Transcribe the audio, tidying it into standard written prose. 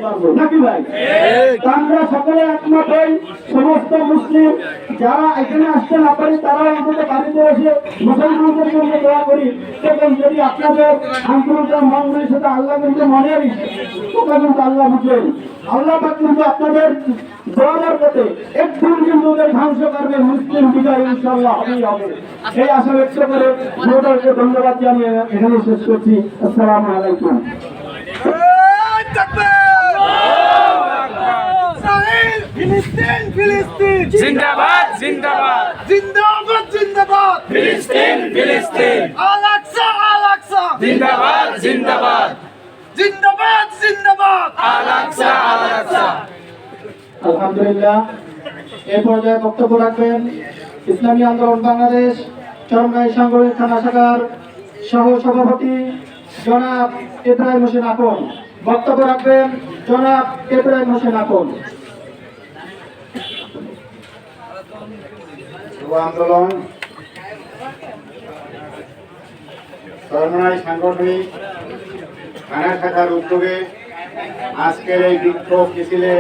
পারবো নাকি ভাই? আমরা সকলে একমত হই, সমস্ত মুসলিম যারা এখানে আসতে না পারি তারা অন্তত বাড়িতে এসে মুসলমানদের জন্য দোয়া করি। এবং যদি আপনাদের আন্তরিকতা মনের সাথে আল্লাহ কিন্তু মনের কথা কিন্তু আল্লাহ বুঝেন, আল্লাহ পাক কিন্তু আপনাদের দোয়ার পথে একদিন কিন্তু ওদের ধ্বংস করবে, মুসলিম বিজয় ইনশাআল্লাহ হবেই হবে। এই আশা ব্যক্ত করে মোটামুটি ধন্যবাদ জানিয়ে এখানে শেষ করছি। আসসালামু আলাইকুম। ফিলিস্তিন ফিলিস্তিন জিন্দাবাদ জিন্দাবাদ জিন্দাবাদ জিন্দাবাদ ফিলিস্তিন ফিলিস্তিন আল আকসা আল আকসা জিন্দাবাদ জিন্দাবাদ জিন্দাবাদ জিন্দাবাদ আল আকসা আল আকসা। আলহামদুলিল্লাহ। এই পর্যায়ে বক্তব্য রাখবেন ইসলামী আন্দোলন বাংলাদেশ চরমনাই সাংগঠনিক থানা শাখার সহ সভাপতি জনাব ইব্রাহিম হোসেন আকন। বক্তব্য রাখবেন জনাব ইব্রাহিম হোসেন আকন। আন্দোলন চরমনাই সাংগঠনিক থানা শাখার উদ্যোগে আজকের এই বিক্ষোভ মিছিলে